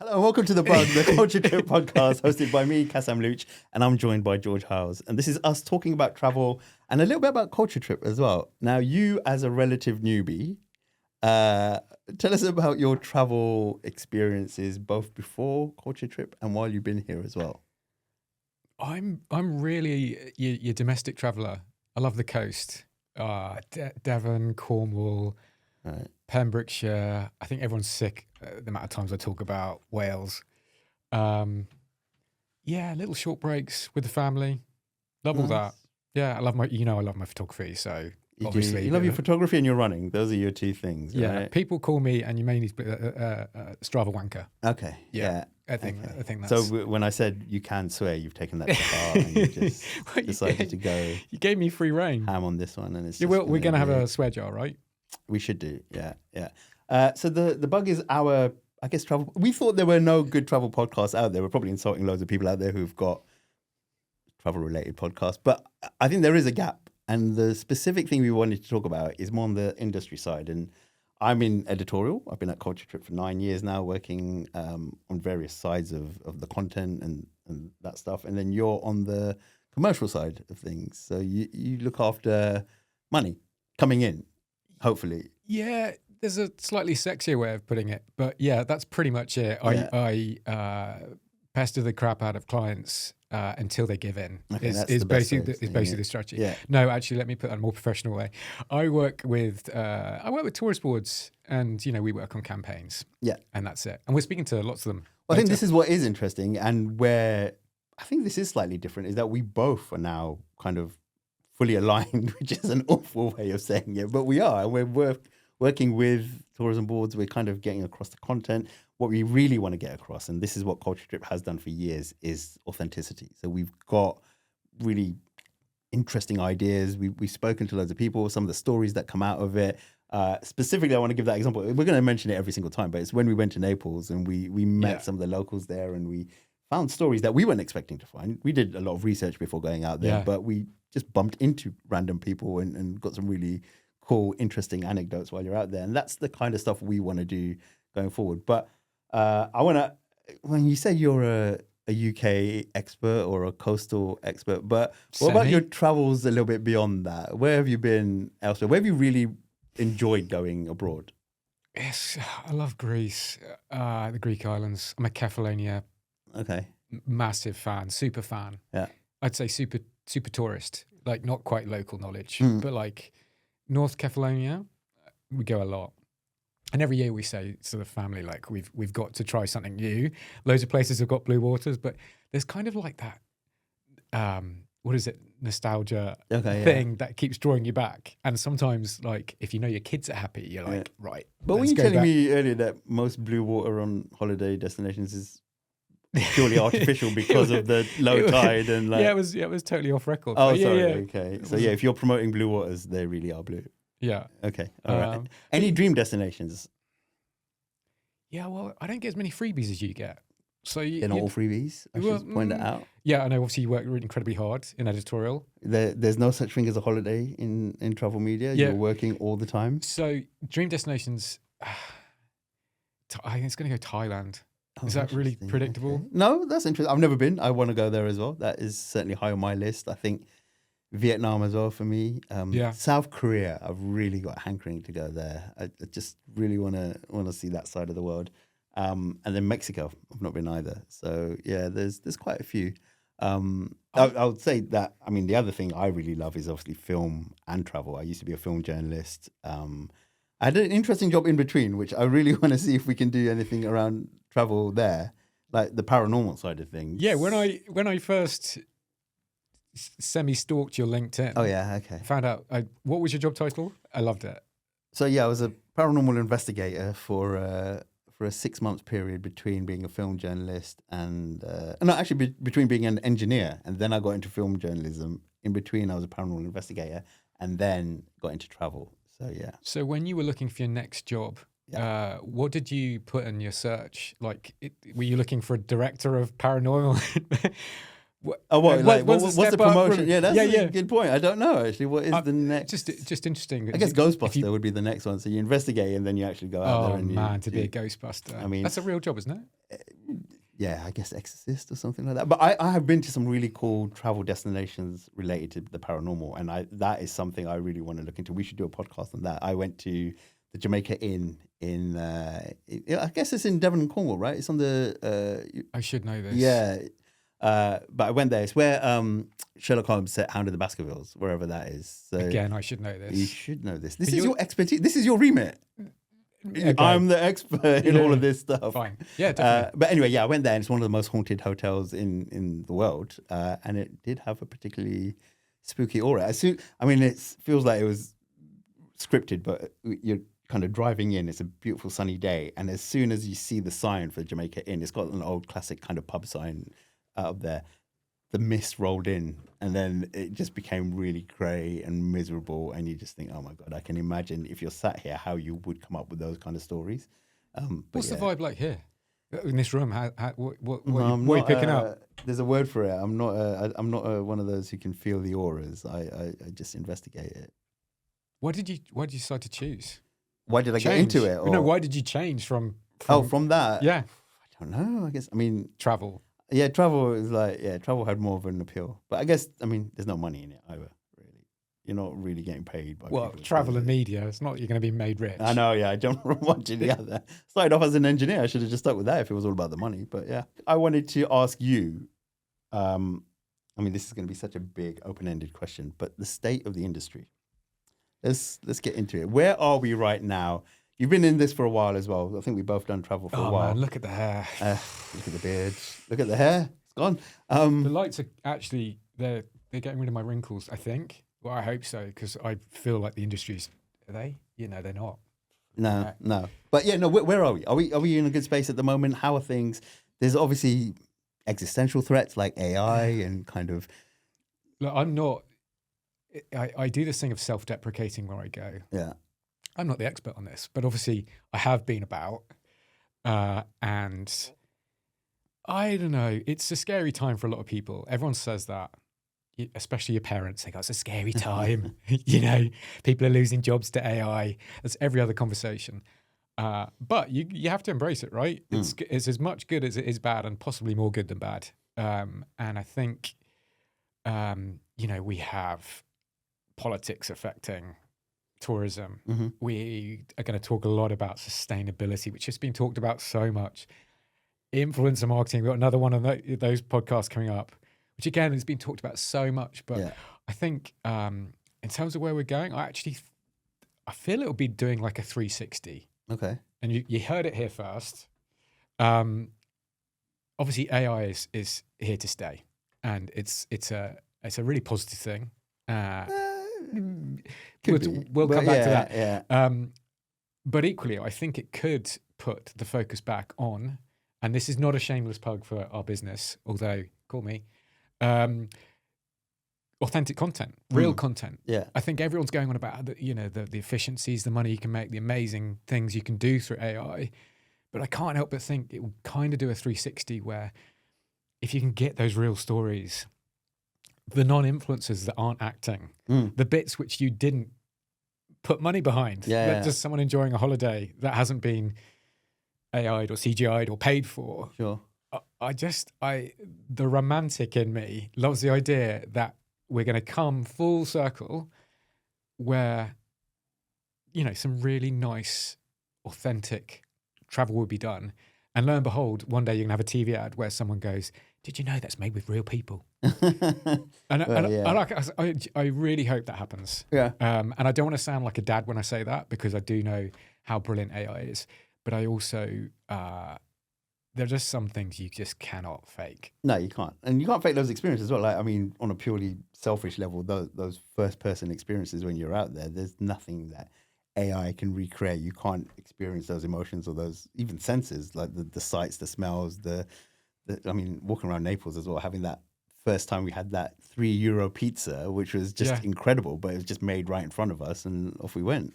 Hello, and welcome to The Bug, the Culture Trip podcast, hosted by me, Cassam, and I'm joined by George Howes. And this is us talking about travel and a little bit about Culture Trip as well. Now, you as a relative newbie, tell us about your travel experiences, both before Culture Trip and while you've been here as well. I'm really your domestic traveller. I love the coast. Devon, Cornwall, Right. Pembrokeshire. I think everyone's sick the amount of times I talk about Wales. Little short breaks with the family. Love all that. Yeah, I love my photography. So obviously, you love your photography and your running. Those are your two things. Yeah, right? people call me, and you may need Strava wanker. Okay. Yeah. I think that's. So when I said you can swear, you've taken that to heart and you just decided to go. You gave me free reign. Ham on this one, and it's. We're going to have a swear jar, right? We should do, yeah. So the Bug is our, I guess, travel. We thought there were no good travel podcasts out there. We're probably insulting loads of people out there who've got travel-related podcasts, but I think there is a gap. And the specific thing we wanted to talk about is more on the industry side. And I'm in editorial. I've been at Culture Trip for 9 years now, working on various sides of the content and that stuff. And then you're on the commercial side of things. So you look after money coming in. Hopefully. Yeah, there's a slightly sexier way of putting it, but yeah, that's pretty much it. Yeah. I pester the crap out of clients until they give in. Okay, Is basically the strategy. Yeah. No, actually, let me put that in a more professional way. I work with tourist boards, and we work on campaigns. Yeah, and that's it. And we're speaking to lots of them. Well, I think this is what is interesting, and where I think this is slightly different is that we both are now kind of fully aligned, which is an awful way of saying it, but we are. We're working with tourism boards. We're kind of getting across the content. What we really want to get across, and this is what Culture Trip has done for years, is authenticity. So we've got really interesting ideas. We've spoken to loads of people, some of the stories that come out of it. Specifically, I want to give that example. We're going to mention it every single time, but it's when we went to Naples and we met some of the locals there, and we found stories that we weren't expecting to find. We did a lot of research before going out there, but we just bumped into random people and got some really cool, interesting anecdotes while you're out there. And that's the kind of stuff we want to do going forward. But I want to, when you say you're a UK expert or a coastal expert, but what about your travels a little bit beyond that? Where have you been elsewhere? Where have you really enjoyed going abroad? Yes, I love Greece, the Greek islands. I'm a Kefalonia. Okay. Massive fan, super fan. Yeah. I'd say super tourist, like not quite local knowledge, but like North Kefalonia, we go a lot. And every year we say to the family, like we've got to try something new. Loads of places have got blue waters, but there's kind of like that, nostalgia thing that keeps drawing you back. And sometimes, like, if you know your kids are happy, you're like, right. But when you were telling me earlier that most blue water on holiday destinations is purely artificial because of the low tide and like... it was totally off record. Oh, sorry. Okay. So if you're promoting blue waters, they really are blue. Yeah. Okay. All right. Any dream destinations? Yeah, well, I don't get as many freebies as you get. So they're not all freebies. I should point that out. Yeah, I know. Obviously, you work really incredibly hard in editorial. There's no such thing as a holiday in travel media. Yeah. You're working all the time. So dream destinations, I think it's going to go Thailand. Is that really predictable? Okay. No, that's interesting. I've never been. I want to go there as well. That is certainly high on my list. I think Vietnam as well for me. South Korea, I've really got a hankering to go there. I just really want to see that side of the world. And then Mexico, I've not been either. So yeah, there's quite a few. I would say that, I mean, the other thing I really love is obviously film and travel. I used to be a film journalist. I had an interesting job in between, which I really want to see if we can do anything around travel there, like the paranormal side of things. Yeah, when I first semi-stalked your LinkedIn. Oh yeah, okay. Found out, what was your job title? I loved it. So yeah, I was a paranormal investigator for a 6-month period between being a film journalist and between being an engineer, and then I got into film journalism. In between, I was a paranormal investigator, and then got into travel. So yeah. So when you were looking for your next job, what did you put in your search? Like, were you looking for a director of paranormal? What's the promotion? That's a good point. I don't know actually. What is the next? Just interesting. I guess Ghostbuster would be the next one. So you investigate and then you actually go out there. To be a Ghostbuster. I mean, that's a real job, isn't it? I guess Exorcist or something like that. But I have been to some really cool travel destinations related to the paranormal, and that is something I really want to look into. We should do a podcast on that. I went to the Jamaica Inn in I guess it's in Devon and Cornwall, right? It's on the I should know this. yeah. But I went there. It's where Sherlock Holmes set Hound of the Baskervilles, wherever that is. So Again, I should know this. you should know this. This is your expertise. This is your remit. Okay. I'm the expert in all of this stuff. Fine. Yeah, definitely. But anyway, I went there, and it's one of the most haunted hotels in the world, and it did have a particularly spooky aura. It feels like it was scripted, but you're kind of driving in. It's a beautiful sunny day, and as soon as you see the sign for Jamaica Inn, it's got an old classic kind of pub sign up there. The mist rolled in, and then it just became really grey and miserable. And you just think, oh my God, I can imagine if you're sat here, how you would come up with those kind of stories. What's the vibe like here in this room? What are No, you picking up? There's a word for it. I'm not one of those who can feel the auras. I just investigate it. Why did you decide to choose? Why did I get into it? No, why did you change from from that? Yeah, I don't know. I guess travel. Yeah, travel is travel had more of an appeal. But I guess there's no money in it either. Really, you're not really getting paid by. Well, travel and media. It's not you're going to be made rich. I know. Yeah, I don't want to the other. Started off as an engineer. I should have just stuck with that if it was all about the money. But yeah, I wanted to ask you. This is going to be such a big open-ended question, but the state of the industry. Let's get into it. Where are we right now? You've been in this for a while as well. I think we've both done travel for a while. Man, look at the hair. Look at the beard. Look at the hair. It's gone. The lights are actually they're getting rid of my wrinkles. I think. Well, I hope so because I feel like the industry's. Are they? They're not. No. But yeah, no. Where are we? Are we in a good space at the moment? How are things? There's obviously existential threats like AI and kind of. Look, I'm not. I do this thing of self-deprecating where I go. Yeah. I'm not the expert on this, but obviously I have been about, and I don't know. It's a scary time for a lot of people. Everyone says that, especially your parents. They go, "It's a scary time." People are losing jobs to AI. That's every other conversation. But you have to embrace it, right? It's as much good as it is bad, and possibly more good than bad. And I think, we have politics affecting tourism. Mm-hmm. We are going to talk a lot about sustainability, which has been talked about so much. Influencer marketing, we've got another one of those podcasts coming up, which again has been talked about so much. But I think in terms of where we're going, I feel it'll be doing like a 360. Okay. And you heard it here first. Obviously, AI is here to stay, and it's a really positive thing. We'll come back to that. Yeah. But equally, I think it could put the focus back on, and this is not a shameless plug for our business, although call me, authentic content, real content. Yeah. I think everyone's going on about the efficiencies, the money you can make, the amazing things you can do through AI. But I can't help but think it will kind of do a 360 where if you can get those real stories, the non-influencers that aren't acting, the bits which you didn't put money behind, just someone enjoying a holiday that hasn't been AI'd or CGI'd or paid for. Sure. The romantic in me loves the idea that we're going to come full circle where, some really nice, authentic travel will be done. And lo and behold, one day you're going to have a TV ad where someone goes, "Did you know that's made with real people?" I really hope that happens. Yeah. And I don't want to sound like a dad when I say that because I do know how brilliant AI is. But I also, there are just some things you just cannot fake. No, you can't. And you can't fake those experiences as well. On a purely selfish level, those first-person experiences when you're out there, there's nothing that AI can recreate. You can't experience those emotions or those even senses, like the sights, the smells, walking around Naples as well, having that first time we had that €3 pizza, which was just incredible, but it was just made right in front of us and off we went.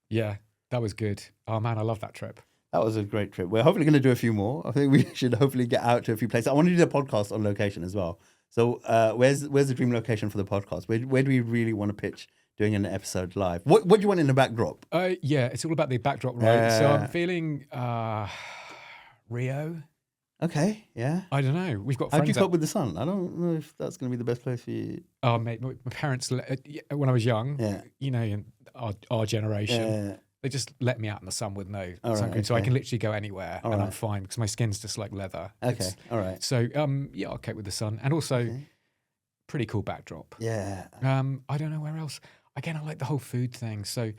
Yeah, that was good. Oh man, I love that trip. That was a great trip. We're hopefully going to do a few more. I think we should hopefully get out to a few places. I want to do the podcast on location as well. So where's the dream location for the podcast? Where do we really want to pitch doing an episode live? What do you want in the backdrop? It's all about the backdrop, right? So I'm feeling Rio. Okay, yeah. I don't know. We've got How do you friends. cope with the sun? I don't know if that's going to be the best place for you. Oh, mate, my parents, when I was young, Yeah. you know, in our generation, Yeah. they just let me out in the sun with no All sun right, cream, so I okay. can literally go anywhere and I'm right. fine because my skin's just like leather. Okay. All right. So, yeah, I'll cope with the sun, and also Okay. pretty cool backdrop. Yeah. I don't know where else. Again, I like the whole food thing. So,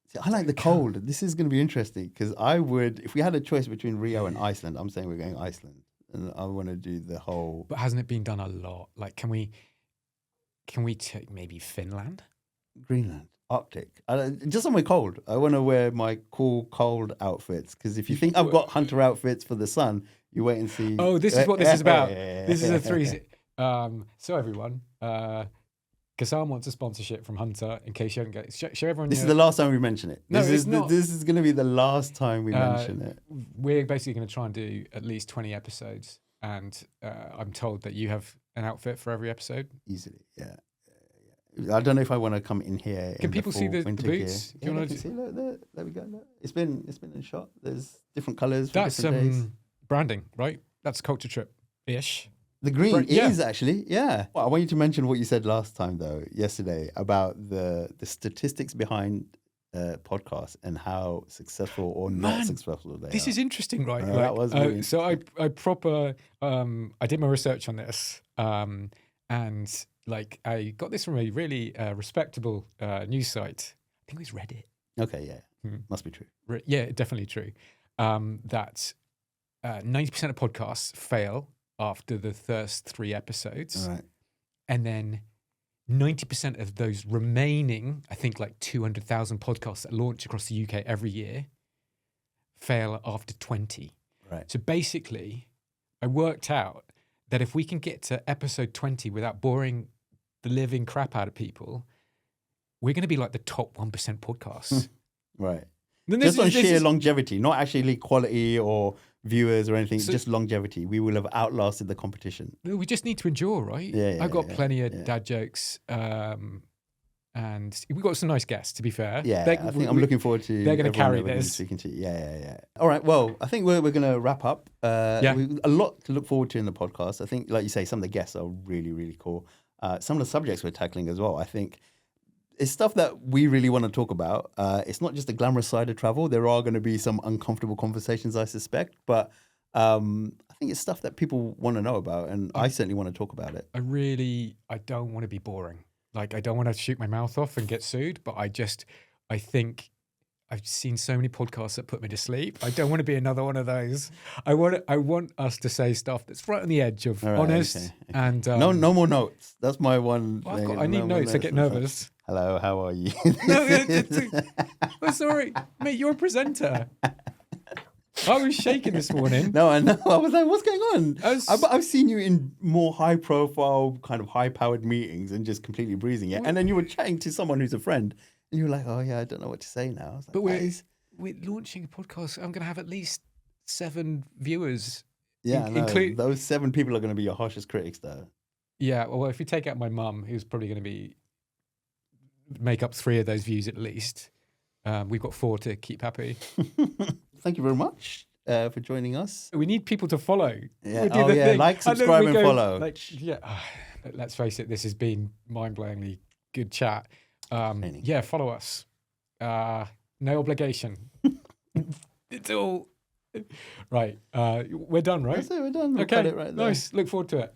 See, I like the cold. This is going to be interesting because I would, if we had a choice between Rio and Iceland, I'm saying we're going Iceland, and I want to do the whole but hasn't it been done a lot? Like, can we take maybe Finland? Greenland, Arctic. Just somewhere cold. I want to wear my cool cold outfits because if you think I've got hunter outfits for the sun, you wait and see. Oh, this is what this is about. This is a three. So everyone, Cassam wants a sponsorship from Hunter. In case you haven't got it, show everyone. This is the last time we mention it. No, This it's is not. This is going to be the last time we mention it. We're basically going to try and do at least 20 episodes, and I'm told that you have an outfit for every episode. Easily, yeah. I don't know if I want to come in here. Can in people see the winter boots? Gear. Yeah, they can see. Look, there we go. Look. It's been in shot. There's different colours for That's different days. branding, right? That's culture trip ish. The green yeah. is actually, yeah. Well, I want you to mention what you said last time, though, yesterday, about the statistics behind podcasts and how successful or not successful they are. This is interesting, right? That was really so I proper I did my research on this, and like I got this from a really respectable news site. I think it was Reddit. Okay, yeah, must be true. Yeah, definitely true. That 90% of podcasts fail after the first 3 episodes, All right. and then 90% of those remaining, I think like 200,000 podcasts that launch across the UK every year, fail after 20. Right. So basically, I worked out that if we can get to episode 20 without boring the living crap out of people, we're going to be like the top 1% podcasts. Right. Then Just on sheer longevity, not actually quality or viewers or anything, just longevity. We will have outlasted the competition. We just need to endure, right? Yeah, I've got plenty of dad jokes, and we've got some nice guests, to be fair. Yeah, I think I'm looking forward to. They're going to carry everyone this. Speaking to. Yeah. All right. Well, I think we're going to wrap up. A lot to look forward to in the podcast. I think, like you say, some of the guests are really, really cool. Some of the subjects we're tackling as well, I think, it's stuff that we really want to talk about. It's not just the glamorous side of travel. There are going to be some uncomfortable conversations, I suspect, but I think it's stuff that people want to know about, and I certainly want to talk about it. I don't want to be boring. Like, I don't want to shoot my mouth off and get sued, but I think I've seen so many podcasts that put me to sleep. I don't want to be another one of those. I want us to say stuff that's right on the edge of honest. Okay. And no more notes. That's my one well, thing. I need notes. I get nervous. Hello, how are you? Oh, sorry, mate. You're a presenter. I was shaking this morning. No, I know. I was like, what's going on? I've seen you in more high-profile, kind of high-powered meetings and just completely breezing it. And then you were chatting to someone who's a friend, and you were like, oh, yeah, I don't know what to say now. I was like, but we're launching a podcast. I'm going to have at least 7 viewers. Yeah, those 7 people are going to be your harshest critics, though. Yeah, well, if you take out my mum, who's probably going to make up 3 of those views at least, we've got 4 to keep happy. Thank you very much for joining us. We need people to follow. Yeah, like, subscribe, and follow. Let's face it, this has been mind-blowingly good chat. Yeah, follow us. No obligation. It's all right. We're done, right? That's it, we're done. We'll okay, cut it right there. nice. Look forward to it.